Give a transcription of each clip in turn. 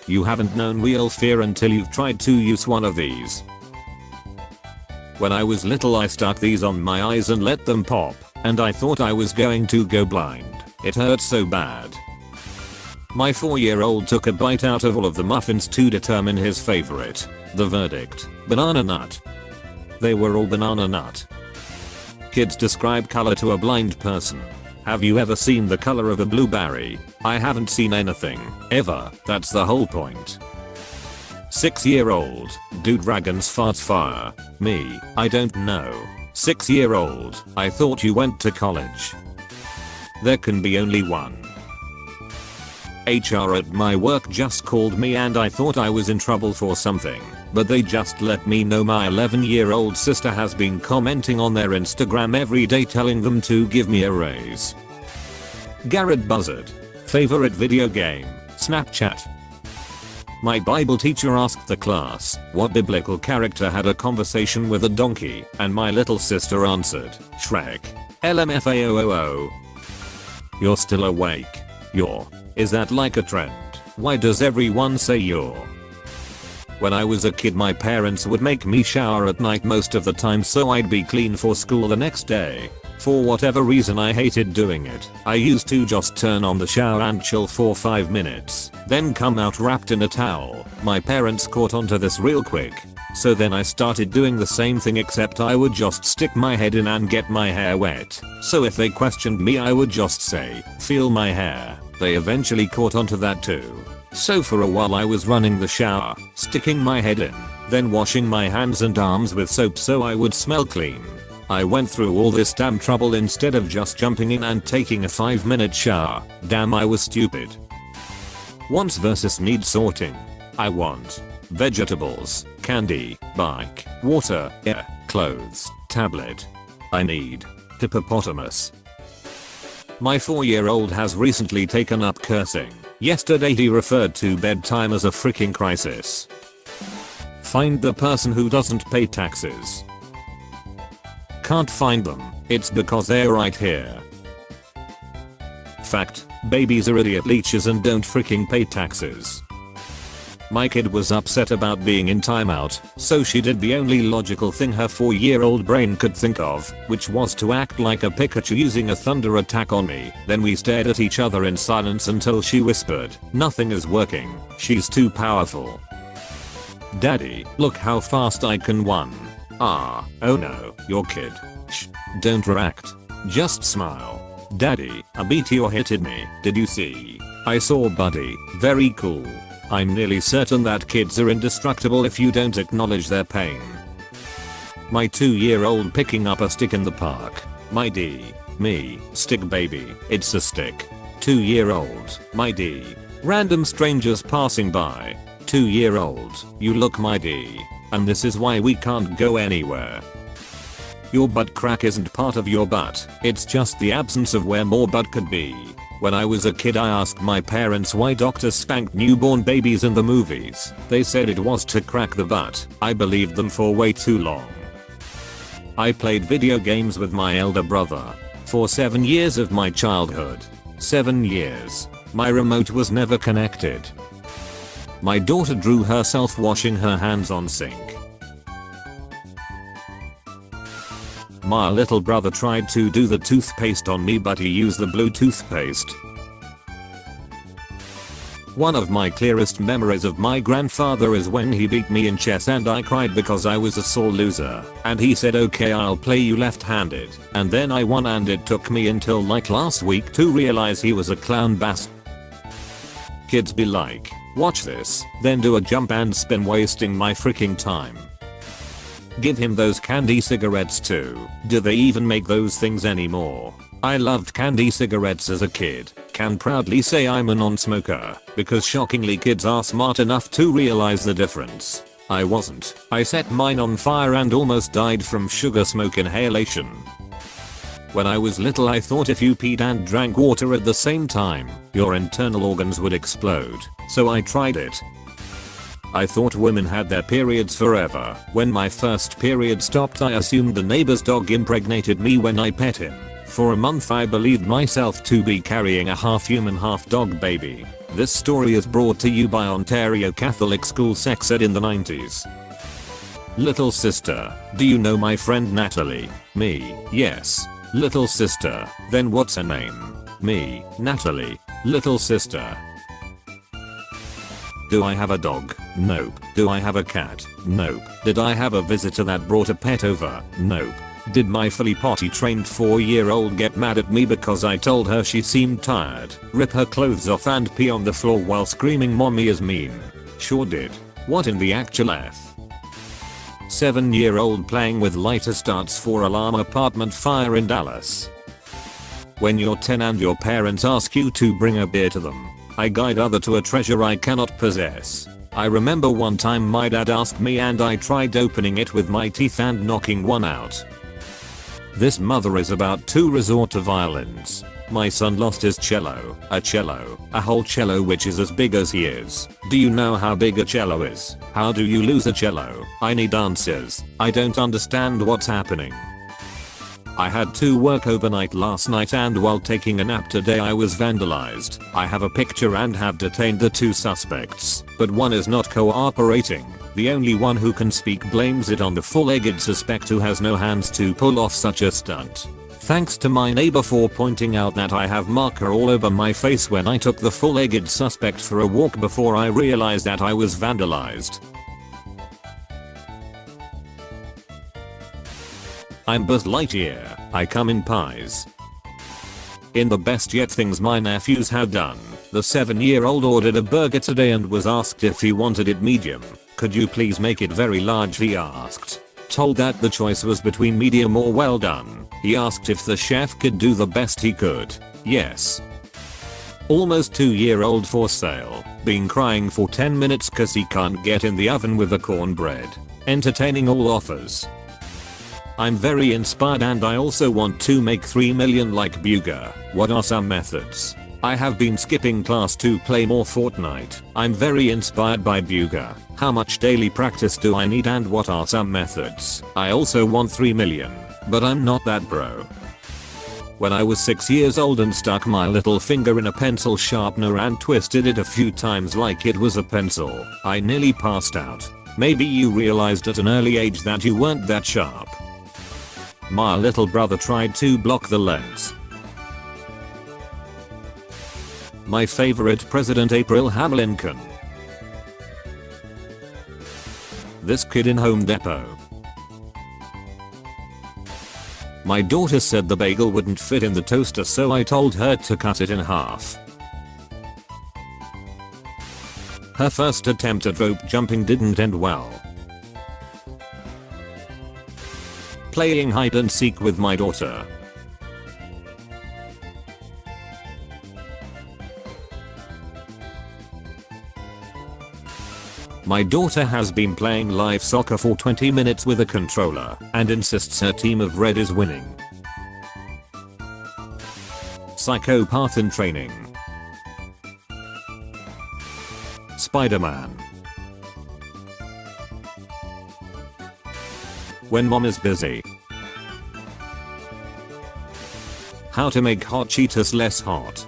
You haven't known real fear until you've tried to use one of these. When I was little I stuck these on my eyes and let them pop, and I thought I was going to go blind. It hurt so bad. My 4-year-old took a bite out of all of the muffins to determine his favorite. The verdict: banana nut. They were all banana nut. Kids, describe color to a blind person. Have you ever seen the color of a blueberry? I haven't seen anything, ever. That's the whole point. 6-year-old, do dragons fart fire? Me, I don't know. 6-year-old, I thought you went to college. There can be only one. HR at my work just called me and I thought I was in trouble for something, but they just let me know my 11-year-old sister has been commenting on their Instagram every day telling them to give me a raise. Garrett Buzzard. Favorite video game? Snapchat. My Bible teacher asked the class what biblical character had a conversation with a donkey, and my little sister answered, Shrek. LMFAOOO. You're still awake. You're. Is that like a trend? Why does everyone say you're? When I was a kid my parents would make me shower at night most of the time so I'd be clean for school the next day. For whatever reason I hated doing it. I used to just turn on the shower and chill for 5 minutes, then come out wrapped in a towel. My parents caught onto this real quick. So then I started doing the same thing, except I would just stick my head in and get my hair wet. So if they questioned me I would just say, feel my hair. They eventually caught onto that too. So for a while I was running the shower, sticking my head in, then washing my hands and arms with soap so I would smell clean. I went through all this damn trouble instead of just jumping in and taking a 5-minute shower. Damn, I was stupid. Wants versus needs sorting. I want vegetables, candy, bike, water, air, clothes, tablet. I need hippopotamus. My 4-year-old has recently taken up cursing. Yesterday he referred to bedtime as a freaking crisis. Find the person who doesn't pay taxes. Can't find them. It's because they're right here. Fact: babies are idiot leeches and don't freaking pay taxes. My kid was upset about being in timeout, so she did the only logical thing her 4-year-old brain could think of, which was to act like a Pikachu using a thunder attack on me. Then we stared at each other in silence until she whispered, "Nothing is working. She's too powerful." Daddy, look how fast I can run. Ah, oh no, your kid. Shh, don't react. Just smile. Daddy, a meteor hit me. Did you see? I saw, buddy. Very cool. I'm nearly certain that kids are indestructible if you don't acknowledge their pain. My 2-year-old picking up a stick in the park. My D. Me. Stick baby. It's a stick. 2-year-old. My D. Random strangers passing by. 2-year-old. You look, my D. And this is why we can't go anywhere. Your butt crack isn't part of your butt. It's just the absence of where more butt could be. When I was a kid I asked my parents why doctors spanked newborn babies in the movies. They said it was to crack the butt. I believed them for way too long. I played video games with my elder brother for 7 years of my childhood. 7 years. My remote was never connected. My daughter drew herself washing her hands on sink. My little brother tried to do the toothpaste on me but he used the blue toothpaste. One of my clearest memories of my grandfather is when he beat me in chess and I cried because I was a sore loser. And he said, okay, I'll play you left-handed. And then I won and it took me until like last week to realize he was a clown bastard. Kids be like, watch this, then do a jump and spin, wasting my freaking time. Give him those candy cigarettes too. Do they even make those things anymore? I loved candy cigarettes as a kid. Can proudly say I'm a non-smoker, because shockingly kids are smart enough to realize the difference. I wasn't. I set mine on fire and almost died from sugar smoke inhalation. When I was little I thought if you peed and drank water at the same time, your internal organs would explode. So I tried it. I thought women had their periods forever. When my first period stopped I assumed the neighbor's dog impregnated me when I pet him. For a month I believed myself to be carrying a half human half dog baby. This story is brought to you by Ontario Catholic School Sex Ed in the 90s. Little sister, do you know my friend Natalie? Me, yes. Little sister, then what's her name? Me, Natalie. Little sister. Do I have a dog? Nope. Do I have a cat? Nope. Did I have a visitor that brought a pet over? Nope. Did my fully potty trained 4-year-old get mad at me because I told her she seemed tired, rip her clothes off and pee on the floor while screaming mommy is mean? Sure did. What in the actual F? 7-year-old playing with lighter starts 4-alarm apartment fire in Dallas. When you're 10 and your parents ask you to bring a beer to them, I guide other to a treasure I cannot possess. I remember one time my dad asked me and I tried opening it with my teeth and knocking one out. This mother is about to resort to violence. My son lost his cello, a whole cello which is as big as he is. Do you know how big a cello is? How do you lose a cello? I need answers. I don't understand what's happening. I had to work overnight last night and while taking a nap today I was vandalized. I have a picture and have detained the 2 suspects, but one is not cooperating. The only one who can speak blames it on the full-legged suspect who has no hands to pull off such a stunt. Thanks to my neighbor for pointing out that I have marker all over my face when I took the full-legged suspect for a walk before I realized that I was vandalized. I'm Buzz Lightyear, I come in pies. In the best yet things my nephews have done, the 7-year-old ordered a burger today and was asked if he wanted it medium. Could you please make it very large, he asked. Told that the choice was between medium or well done, he asked if the chef could do the best he could. Yes. Almost 2-year-old for sale, been crying for 10 minutes cause he can't get in the oven with the cornbread. Entertaining all offers. I'm very inspired and I also want to make 3 million like Buga. What are some methods? I have been skipping class to play more Fortnite. I'm very inspired by Buga. How much daily practice do I need and what are some methods? I also want 3 million, but I'm not that bro. When I was 6 years old and stuck my little finger in a pencil sharpener and twisted it a few times like it was a pencil, I nearly passed out. Maybe you realized at an early age that you weren't that sharp. My little brother tried to block the lens. My favorite president Abraham Lincoln. This kid in Home Depot. My daughter said the bagel wouldn't fit in the toaster so I told her to cut it in half. Her first attempt at rope jumping didn't end well. Playing hide and seek with my daughter. My daughter has been playing live soccer for 20 minutes with a controller and insists her team of red is winning. Psychopath in training. Spider-Man. When mom is busy. How to make hot Cheetos less hot.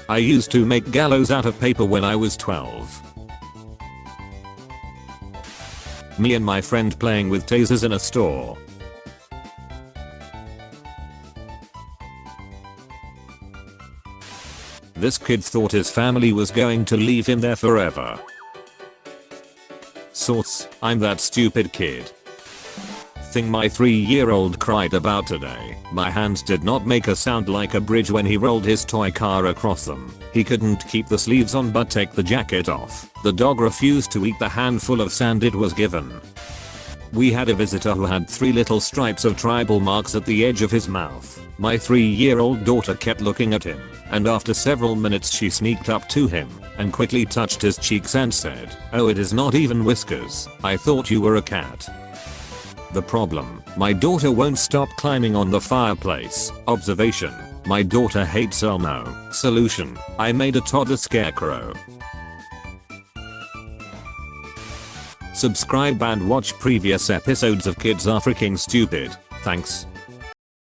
I used to make gallows out of paper when I was 12. Me and my friend playing with tasers in a store. This kid thought his family was going to leave him there forever. Source, I'm that stupid kid. Thing my 3-year-old cried about today. My hands did not make a sound like a bridge when he rolled his toy car across them. He couldn't keep the sleeves on but take the jacket off. The dog refused to eat the handful of sand it was given. We had a visitor who had 3 little stripes of tribal marks at the edge of his mouth. My 3-year-old daughter kept looking at him, and after several minutes she sneaked up to him and quickly touched his cheeks and said, "Oh, it is not even whiskers. I thought you were a cat." The problem, my daughter won't stop climbing on the fireplace. Observation, my daughter hates Elmo. Solution, I made a toddler scarecrow. Subscribe and watch previous episodes of Kids Are Freaking Stupid. Thanks.